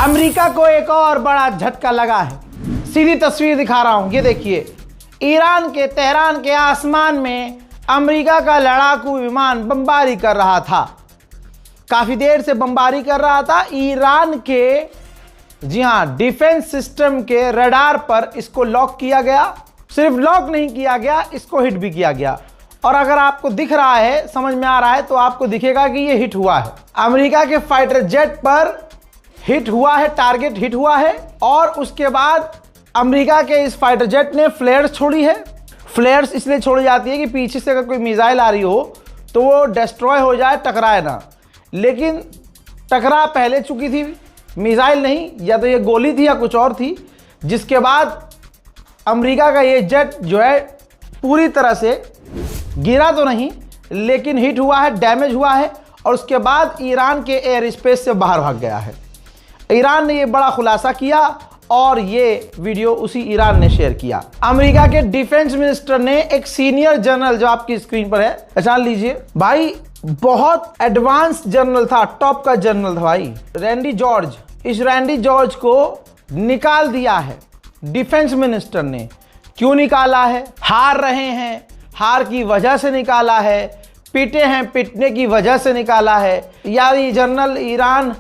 America को एक और बड़ा झटका लगा है। सीधी तस्वीर दिखा रहा हूं, ये देखिए। ईरान के तेहरान के आसमान में अमेरिका का लड़ाकू विमान बमबारी कर रहा था। काफी देर से बमबारी कर रहा था। ईरान के, जी हां, डिफेंस सिस्टम के रडार पर इसको लॉक किया गया। सिर्फ लॉक नहीं किया गया, इसको हिट भी किया गया। और अगर आपको दिख रहा है, समझ में आ रहा है, तो आपको दिखेगा कि ये हिट हुआ है। अमेरिका के फाइटर जेट पर हिट हुआ है, टारगेट हिट हुआ है। और उसके बाद अमेरिका के इस फाइटर जेट ने फ्लेयर्स छोड़ी है। फ्लेयर्स इसलिए छोड़ी जाती है कि पीछे से अगर कोई मिसाइल आ रही हो तो वो डिस्ट्रॉय हो जाए, टकराए ना। लेकिन टकरा पहले चुकी थी, मिसाइल नहीं, या तो ये गोली थी या कुछ और थी। जिसके बाद अमेरिका का ये जेट जो है पूरी तरह से गिरा तो नहीं, लेकिन हिट हुआ है, डैमेज हुआ है। और उसके बाद ईरान के एयर स्पेस से बाहर भाग गया है। ईरान ने ये बड़ा खुलासा किया और ये वीडियो उसी ईरान ने शेयर किया। अमेरिका के डिफेंस मिनिस्टर ने एक सीनियर जनरल, जो आपकी स्क्रीन पर है, पहचान लीजिए भाई, बहुत एडवांस जनरल था, टॉप का जनरल था भाई, रैंडी जॉर्ज। इस रैंडी जॉर्ज को निकाल दिया है डिफेंस मिनिस्टर ने। क्यों निकाला है? हार रहे हैं, हार की वजह से निकाला है, पीटे हैं, पिटने की वजह से निकाला है, या ये जनरल ईरान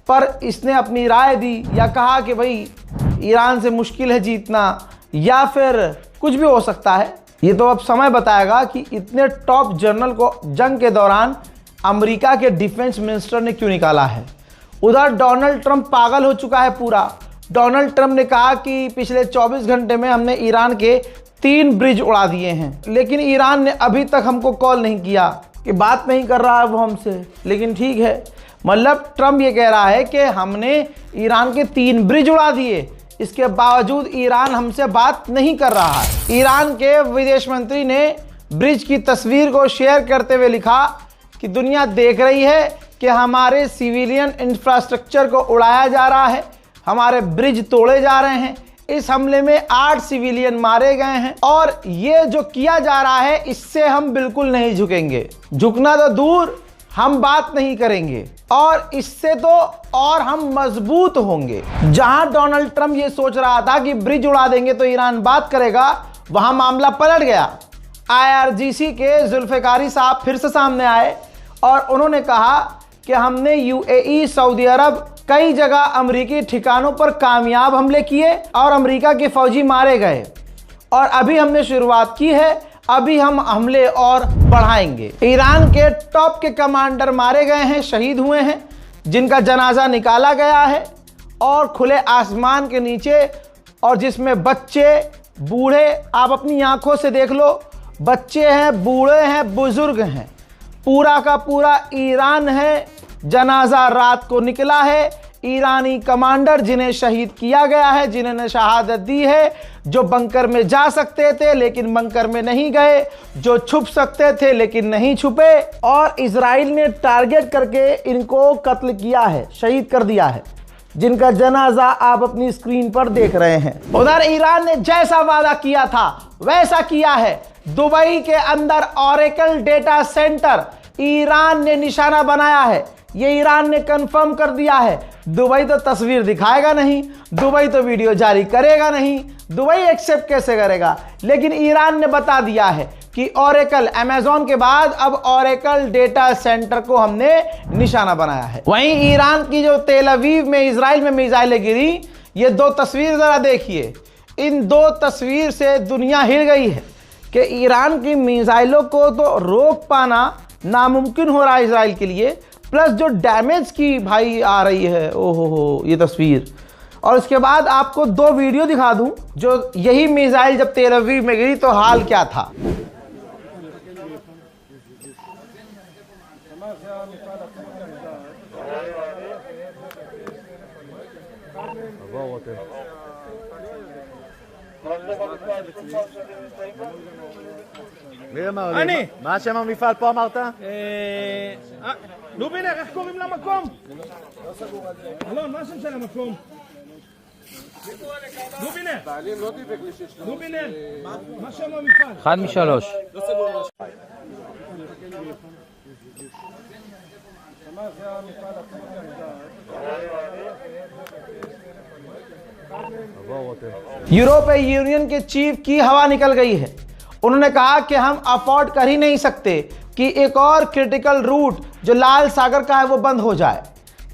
पर इसने अपनी राय दी, या कहा कि भाई ईरान से मुश्किल है जीतना, या फिर कुछ भी हो सकता है। ये तो अब समय बताएगा कि इतने टॉप जनरल को जंग के दौरान अमेरिका के डिफेंस मिनिस्टर ने क्यों निकाला है। उधर डोनाल्ड ट्रंप पागल हो चुका है पूरा। डोनाल्ड ट्रंप ने कहा कि पिछले 24 घंटे में हमने ईरान के 3 ब्रिज उड़ा दिए हैं, लेकिन ईरान ने अभी तक हमको कॉल नहीं किया, कि बात नहीं कर रहा है वो हमसे। लेकिन ठीक है, मतलब ट्रंप ये कह रहा है कि हमने ईरान के 3 ब्रिज उड़ा दिए, इसके बावजूद ईरान हमसे बात नहीं कर रहा है। ईरान के विदेश मंत्री ने ब्रिज की तस्वीर को शेयर करते हुए लिखा कि दुनिया देख रही है कि हमारे सिविलियन इंफ्रास्ट्रक्चर को उड़ाया जा रहा है, हमारे ब्रिज तोड़े जा रहे हैं। इस हमले में 8 सिविलियन मारे गए हैं और ये जो किया जा रहा है, इससे हम बिल्कुल नहीं झुकेंगे। झुकना तो दूर, हम बात नहीं करेंगे, और इससे तो और हम मजबूत होंगे। जहां डोनाल्ड ट्रंप ये सोच रहा था कि ब्रिज उड़ा देंगे तो ईरान बात करेगा, वहां मामला पलट गया। IRGC के जुल्फिकारी साहब फिर से सामने आए और उन्होंने कहा कि हमने UAE, सऊदी अरब, कई जगह अमेरिकी ठिकानों पर कामयाब हमले किए और अमेरिका के फौजी मारे गए, और अभी हमने शुरुआत की है, अभी हम हमले और बढ़ाएंगे। ईरान के टॉप के कमांडर मारे गए हैं, शहीद हुए हैं, जिनका जनाजा निकाला गया है, और खुले आसमान के नीचे, और जिसमें बच्चे, बूढ़े, आप अपनी आंखों से देख लो, बच्चे हैं, बूढ़े हैं, बुजुर्ग हैं, पूरा का पूरा ईरान है। जनाजा रात को निकला है। ईरानी कमांडर जिन्हें शहीद किया गया है, जिन्होंने शहादत दी है, जो बंकर में जा सकते थे लेकिन बंकर में नहीं गए, जो छुप सकते थे लेकिन नहीं छुपे, और इजराइल ने टारगेट करके इनको कत्ल किया है, शहीद कर दिया है, जिनका जनाजा आप अपनी स्क्रीन पर देख रहे हैं। उधर ईरान ने जैसा वादा किया था वैसा किया है। दुबई के अंदर ओरेकल डेटा सेंटर ईरान ने निशाना बनाया है। ये ईरान ने कंफर्म कर दिया है। दुबई तो तस्वीर दिखाएगा नहीं, दुबई तो वीडियो जारी करेगा नहीं, दुबई एक्सेप्ट कैसे करेगा, लेकिन ईरान ने बता दिया है कि ओरेकल, अमेज़न के बाद अब ओरेकल डेटा सेंटर को हमने निशाना बनाया है। वहीं ईरान की जो तेल अवीव में इजराइल में मिसाइलें गिरी, ये 2 तस्वीर जरा देखिए। इन 2 तस्वीर से दुनिया हिल गई है कि ईरान की मिसाइलों को तो रोक पाना नामुमकिन हो रहा है इजराइल के लिए, प्लस जो डैमेज की भाई आ रही है, ओहो हो, ये तस्वीर। और उसके बाद आपको 2 वीडियो दिखा दूं, जो यही मिसाइल जब तेल अवीव में गिरी तो हाल क्या था। מי אמר לי? אני. מה שם המפעל פה אמרת? לובינר, איך קוראים למקום? אלון, מה השם של המקום? לובינר. לובינר, מה שם המפעל? 1 מ-3. זה המפעל עצמו. यूरोपीय यूनियन के चीफ की हवा निकल गई है। उन्होंने कहा कि हम अफोर्ड कर ही नहीं सकते कि एक और क्रिटिकल रूट जो लाल सागर का है वो बंद हो जाए।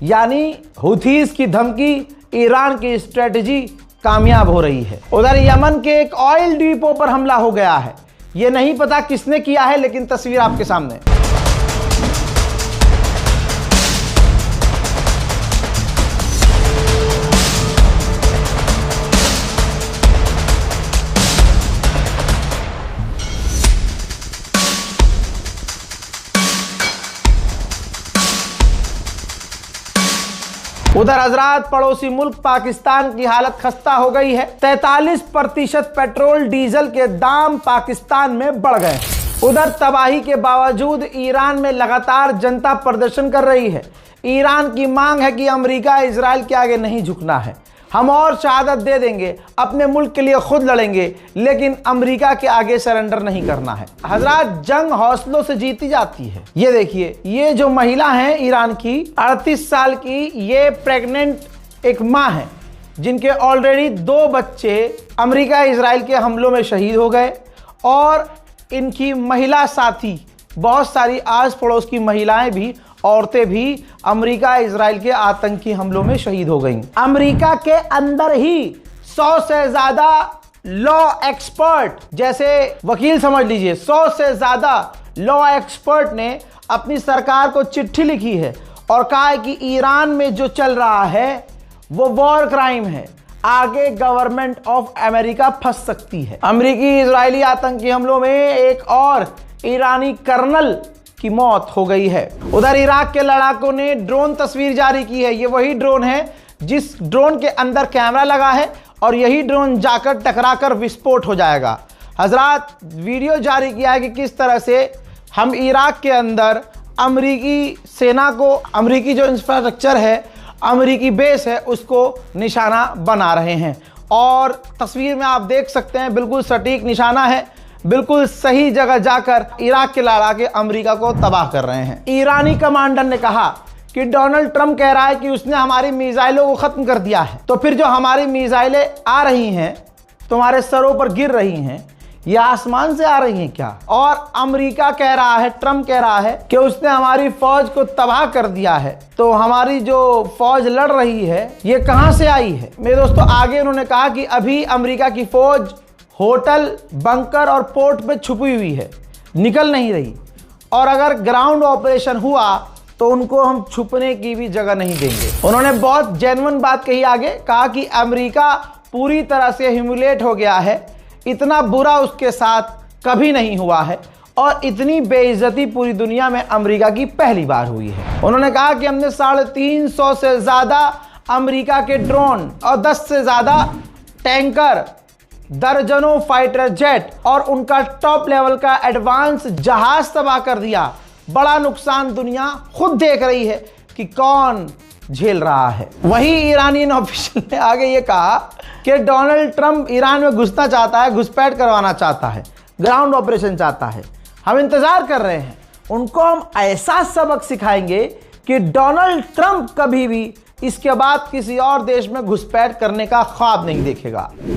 यानी हुथीज की धमकी, ईरान की स्ट्रेटजी कामयाब हो रही है। उधर यमन के एक ऑयल डिपो पर हमला हो गया है। ये नहीं पता किसने किया है, लेकिन तस्वीर आपके सामने। उधर हजरात पड़ोसी मुल्क पाकिस्तान की हालत खस्ता हो गई है। 43% पेट्रोल डीजल के दाम पाकिस्तान में बढ़ गए। उधर तबाही के बावजूद ईरान में लगातार जनता प्रदर्शन कर रही है। ईरान की मांग है कि अमेरिका इजराइल के आगे नहीं झुकना है। हम और शहादत दे देंगे, अपने मुल्क के लिए खुद लड़ेंगे, लेकिन अमेरिका के आगे सरेंडर नहीं करना है। हजरात, जंग हौसलों से जीती जाती है। ये देखिए, ये जो महिला है ईरान की 38 साल की, ये प्रेग्नेंट एक माँ है जिनके ऑलरेडी 2 बच्चे अमेरिका इजराइल के हमलों में शहीद हो गए। और इनकी महिला साथी, बहुत सारी आस पड़ोस की महिलाएं भी, औरतें भी अमेरिका इजराइल के आतंकी हमलों में शहीद हो गईं। अमेरिका के अंदर ही 100 से ज्यादा लॉ एक्सपर्ट, जैसे वकील समझ लीजिए, 100 से ज्यादा लॉ एक्सपर्ट ने अपनी सरकार को चिट्ठी लिखी है और कहा है कि ईरान में जो चल रहा है वो वॉर क्राइम है। आगे गवर्नमेंट ऑफ अमेरिका फंस सकती है। अमेरिकी इजरायली आतंकी हमलों में एक और ईरानी कर्नल की मौत हो गई है। उधर इराक के लड़ाकों ने ड्रोन तस्वीर जारी की है। ये वही ड्रोन है जिस ड्रोन के अंदर कैमरा लगा है और यही ड्रोन जाकर टकराकर विस्फोट हो जाएगा। हजरात, वीडियो जारी किया है कि किस तरह से हम इराक के अंदर अमेरिकी सेना को, अमेरिकी जो इंफ्रास्ट्रक्चर है, अमेरिकी बेस है, उसको निशाना बना रहे हैं। और तस्वीर में आप देख सकते हैं बिल्कुल सटीक निशाना है। बिल्कुल सही जगह जाकर इराक के लड़ाके अमेरिका को तबाह कर रहे हैं। ईरानी कमांडर ने कहा कि डोनाल्ड ट्रंप कह रहा है कि उसने हमारी मिसाइलों को खत्म कर दिया है। तो फिर जो हमारी मिसाइलें आ रही हैं, तुम्हारे सरों पर गिर रही हैं, ये आसमान से आ रही हैं क्या? और अमेरिका कह रहा है, ट्रंप कह रहा है कि उसने हमारी फौज को तबाह कर दिया है। तो हमारी जो फौज लड़ रही है ये कहां से आई है? मेरे दोस्तों, आगे उन्होंने कहा कि अभी अमेरिका की फौज होटल, बंकर और पोर्ट में छुपी हुई है, निकल नहीं रही। और अगर ग्राउंड ऑपरेशन हुआ तो उनको हम छुपने की भी जगह नहीं देंगे। उन्होंने बहुत जेन्युइन बात कही। आगे कहा कि अमेरिका पूरी तरह से ह्यूमिलेट हो गया है। इतना बुरा उसके साथ कभी नहीं हुआ है और इतनी बेइज्जती पूरी दुनिया में अमेरिका की पहली बार हुई है। उन्होंने कहा कि हमने 350 से ज्यादा अमेरिका के ड्रोन और 10 से ज्यादा टैंकर, दर्जनों फाइटर जेट और उनका टॉप लेवल का एडवांस जहाज तबाह कर दिया। बड़ा नुकसान दुनिया खुद देख रही है कि कौन झेल रहा है। वही ईरानियन ऑफिशियल ने आगे ये कहा कि डोनाल्ड ट्रंप ईरान में घुसना चाहता है, घुसपैठ करवाना चाहता है, ग्राउंड ऑपरेशन चाहता है। हम इंतजार कर रहे हैं, उनको हम ऐसा सबक सिखाएंगे कि डोनाल्ड ट्रंप कभी भी इसके बाद किसी और देश में घुसपैठ करने का ख्वाब नहीं देखेगा।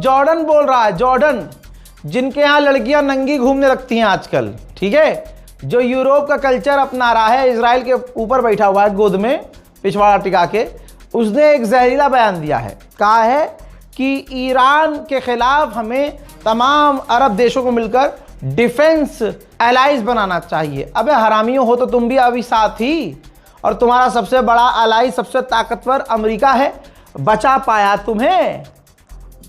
जॉर्डन बोल रहा है, जॉर्डन जिनके यहाँ लड़कियां नंगी घूमने लगती हैं आजकल, ठीक है, जो यूरोप का कल्चर अपना रहा है, इजराइल के ऊपर बैठा हुआ है गोद में पिछवाड़ा टिका के, उसने एक जहरीला बयान दिया है। कहा है कि ईरान के खिलाफ हमें तमाम अरब देशों को मिलकर डिफेंस एलाइज बनाना चाहिए। अबे हरामियों हो तो तुम भी अभी साथ ही, और तुम्हारा सबसे बड़ा एलाई, सबसे ताकतवर अमेरिका है, बचा पाया तुम्हें।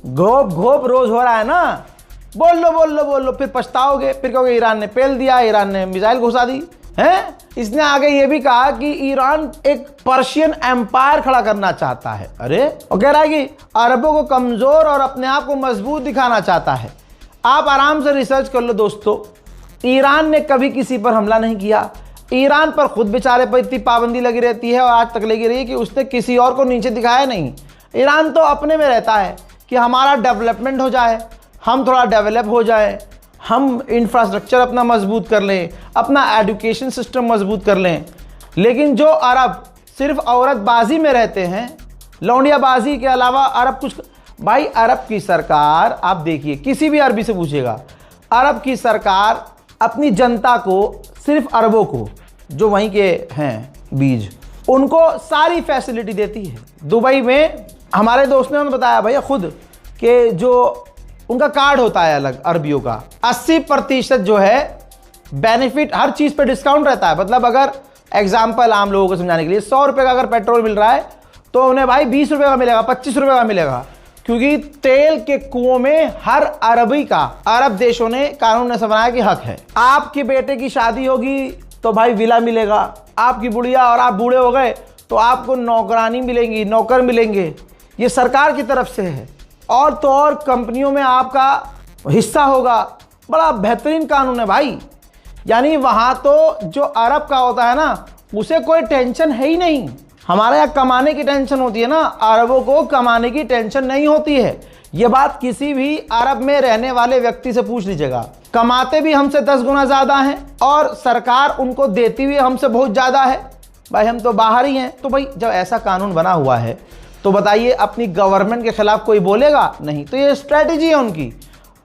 घोप घोप रोज हो रहा है ना, बोल लो, फिर पछताओगे, फिर कहोगे ईरान ने पेल दिया, ईरान ने मिसाइल घुसा दी है। इसने आगे ये भी कहा कि ईरान एक पर्शियन एम्पायर खड़ा करना चाहता है। अरे, और कह रहा है कि अरबों को कमजोर और अपने आप को मजबूत दिखाना चाहता है। आप आराम से रिसर्च कर लो दोस्तों, ईरान ने कभी किसी पर हमला नहीं किया। ईरान पर खुद बेचारे पर इतनी पाबंदी लगी रहती है और आज तक लगी रही है कि उसने किसी और को नीचे दिखाया नहीं। ईरान तो अपने में रहता है कि हमारा डेवलपमेंट हो जाए, हम थोड़ा डेवलप हो जाए, हम इंफ्रास्ट्रक्चर अपना मजबूत कर लें, अपना एजुकेशन सिस्टम मजबूत कर लें। लेकिन जो अरब सिर्फ औरतबाजी में रहते हैं, लौंडियाबाजी के अलावा अरब कुछ, भाई अरब की सरकार आप देखिए, किसी भी अरबी से पूछिएगा, अरब की सरकार अपनी जनता को, सिर्फ अरबों को जो वहीं के हैं बीज, उनको सारी फैसिलिटी देती है। दुबई में हमारे दोस्त ने हमें बताया भैया खुद कि जो उनका कार्ड होता है अलग अरबियों का, 80% जो है बेनिफिट, हर चीज़ पे डिस्काउंट रहता है। मतलब अगर एग्जाम्पल आम लोगों को समझाने के लिए, 100 रुपये का अगर पेट्रोल मिल रहा है तो उन्हें भाई 20 रुपये का मिलेगा, 25 रुपये का मिलेगा, क्योंकि तेल के कुओं में हर अरबी का, अरब देशों ने कानून ने बनाया कि हक है। आपके बेटे की शादी होगी तो भाई विला मिलेगा, आपकी बुढ़िया और आप बूढ़े हो गए तो आपको नौकरानी मिलेंगी, नौकर मिलेंगे, ये सरकार की तरफ से है। और तो और कंपनियों में आपका हिस्सा होगा, बड़ा बेहतरीन कानून है भाई। यानी वहाँ तो जो अरब का होता है ना, उसे कोई टेंशन है ही नहीं। हमारे यहाँ कमाने की टेंशन होती है ना, अरबों को कमाने की टेंशन नहीं होती है। ये बात किसी भी अरब में रहने वाले व्यक्ति से पूछ लीजिएगा। कमाते भी हमसे 10 गुना ज़्यादा हैं और सरकार उनको देती भी हमसे बहुत ज़्यादा है। भाई हम तो बाहर ही हैं। तो भाई जब ऐसा कानून बना हुआ है तो बताइए अपनी गवर्नमेंट के खिलाफ कोई बोलेगा? नहीं। तो ये स्ट्रैटेजी है उनकी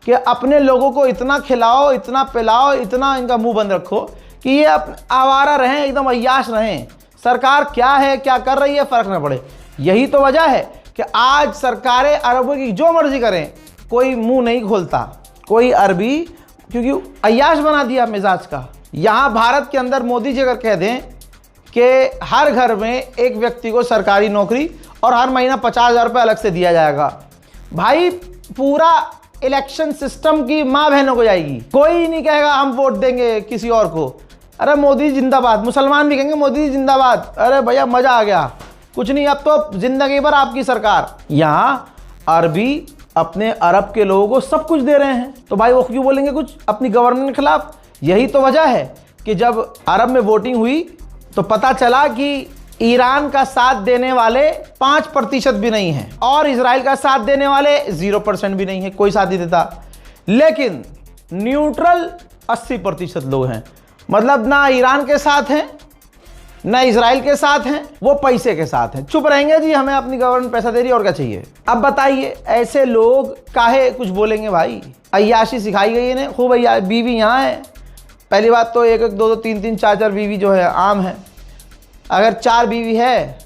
कि अपने लोगों को इतना खिलाओ, इतना पिलाओ, इतना इनका मुंह बंद रखो कि ये आवारा रहें, एकदम अय्याश रहें। सरकार क्या है, क्या कर रही है, फ़र्क ना पड़े। यही तो वजह है कि आज सरकारें अरबों की जो मर्जी करें, कोई मुंह नहीं खोलता कोई अरबी, क्योंकि अय्याश बना दिया मिजाज का। यहाँ भारत के अंदर मोदी जी अगर कह दें कि हर घर में एक व्यक्ति को सरकारी नौकरी और हर महीना 50,000 रुपये अलग से दिया जाएगा, भाई पूरा इलेक्शन सिस्टम की माँ बहनों को जाएगी। कोई नहीं कहेगा हम वोट देंगे किसी और को। अरे मोदी जिंदाबाद, मुसलमान भी कहेंगे मोदी जिंदाबाद। अरे भैया मज़ा आ गया, कुछ नहीं, अब तो जिंदगी भर आपकी सरकार। यहाँ अरबी अपने अरब के लोगों को सब कुछ दे रहे हैं, तो भाई वो क्यों बोलेंगे कुछ अपनी गवर्नमेंट के खिलाफ? यही तो वजह है कि जब अरब में वोटिंग हुई तो पता चला कि ईरान का साथ देने वाले 5% भी नहीं है और इजराइल का साथ देने वाले 0% भी नहीं है, कोई साथ नहीं देता। लेकिन न्यूट्रल 80% लोग हैं, मतलब ना ईरान के साथ हैं ना इजराइल के साथ हैं, वो पैसे के साथ हैं। चुप रहेंगे जी, हमें अपनी गवर्नमेंट पैसा दे रही है और क्या चाहिए। अब बताइए ऐसे लोग काहे कुछ बोलेंगे? भाई अय्याशी सिखाई गई है, खूब बीवी यहाँ है। पहली बात तो 1-1, 2-2, 3-3, 4-4 बीवी जो है आम है। अगर 4 बीवी है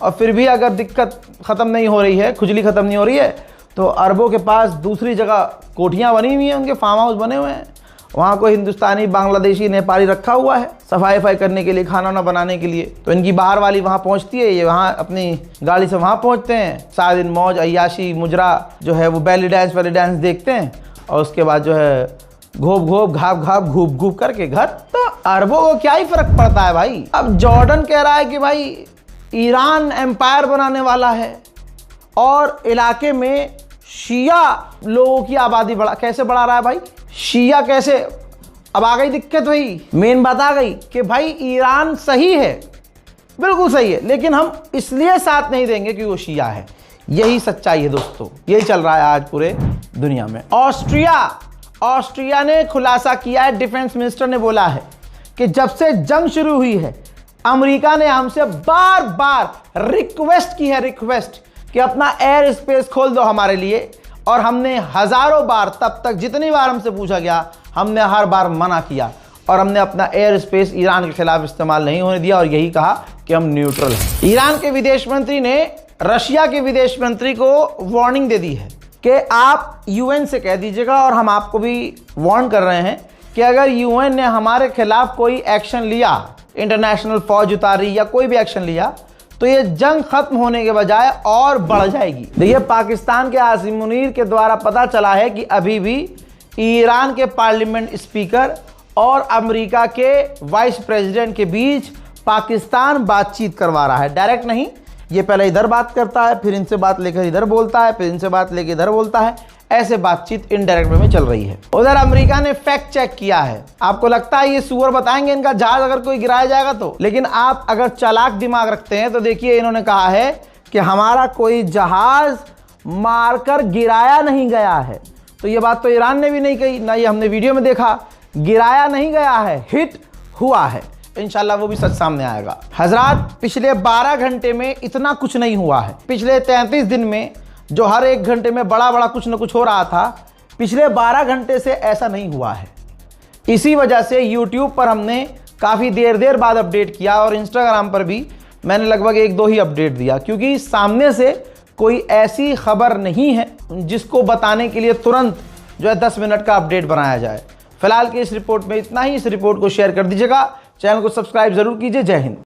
और फिर भी अगर दिक्कत ख़त्म नहीं हो रही है, खुजली ख़त्म नहीं हो रही है, तो अरबों के पास दूसरी जगह कोठियाँ बनी हुई हैं, उनके फार्म हाउस बने हुए हैं। वहाँ कोई हिंदुस्तानी, बांग्लादेशी, नेपाली रखा हुआ है सफाई करने के लिए, खाना ना बनाने के लिए। तो इनकी बाहर वाली वहाँ पहुँचती है, ये वहाँ अपनी गाड़ी से वहाँ पहुँचते हैं, सारा दिन मौज अय्याशी मुजरा जो है वो बैली डांस वाली डांस देखते हैं और उसके बाद जो है घोप घाप घाप घूप घूप करके घर। तो अरबों को क्या ही फर्क पड़ता है भाई। अब जॉर्डन कह रहा है कि भाई ईरान एम्पायर बनाने वाला है और इलाके में शिया लोगों की आबादी कैसे बढ़ा रहा है भाई? शिया कैसे? अब आ गई दिक्कत, भाई मेन बात आ गई कि भाई ईरान सही है, बिल्कुल सही है, लेकिन हम इसलिए साथ नहीं देंगे कि वो शिया है। यही सच्चाई है दोस्तों, यही चल रहा है आज पूरे दुनिया में। ऑस्ट्रिया ने खुलासा किया है, डिफेंस मिनिस्टर ने बोला है कि जब से जंग शुरू हुई है अमेरिका ने हमसे बार बार रिक्वेस्ट की है, कि अपना एयर स्पेस खोल दो हमारे लिए, और हमने हजारों बार, तब तक जितनी बार हमसे पूछा गया हमने हर बार मना किया और हमने अपना एयर स्पेस ईरान के खिलाफ इस्तेमाल नहीं होने दिया और यही कहा कि हम न्यूट्रल हैं। ईरान के विदेश मंत्री ने रशिया के विदेश मंत्री को वार्निंग दे दी है कि आप यूएन से कह दीजिएगा, और हम आपको भी वार्न कर रहे हैं कि अगर यूएन ने हमारे खिलाफ कोई एक्शन लिया, इंटरनेशनल फौज उतारी या कोई भी एक्शन लिया, तो ये जंग खत्म होने के बजाय और बढ़ जाएगी। देखिए पाकिस्तान के आसिम मुनीर के द्वारा पता चला है कि अभी भी ईरान के पार्लियामेंट स्पीकर और अमेरिका के वाइस प्रेसिडेंट के बीच पाकिस्तान बातचीत करवा रहा है। डायरेक्ट नहीं, ये पहले इधर बात करता है, फिर इनसे बात लेकर इधर बोलता है, फिर इनसे बात लेकर इधर बोलता है, ऐसे बातचीत इनडायरेक्ट वे में चल रही है। उधर अमेरिका ने फैक्ट चेक किया है। आपको लगता है ये सुअर बताएंगे इनका जहाज अगर कोई गिराया जाएगा तो? लेकिन आप अगर चालाक दिमाग रखते हैं तो देखिए इन्होंने कहा है कि हमारा कोई जहाज मारकर गिराया नहीं गया है। तो ये बात तो ईरान ने भी नहीं कही, ना ये हमने वीडियो में देखा। गिराया नहीं गया है, हिट हुआ है। इंशाल्लाह वो भी सच सामने आएगा। हजरात, पिछले 12 घंटे में इतना कुछ नहीं हुआ है। पिछले 33 दिन में जो हर एक घंटे में बड़ा बड़ा कुछ न कुछ हो रहा था, पिछले 12 घंटे से ऐसा नहीं हुआ है। इसी वजह से YouTube पर हमने काफ़ी देर बाद अपडेट किया और इंस्टाग्राम पर भी मैंने लगभग 1-2 ही अपडेट दिया, क्योंकि सामने से कोई ऐसी खबर नहीं है जिसको बताने के लिए तुरंत जो है 10 मिनट का अपडेट बनाया जाए। फिलहाल की इस रिपोर्ट में इतना ही। इस रिपोर्ट को शेयर कर दीजिएगा, चैनल को सब्सक्राइब जरूर कीजिए। जय हिंद।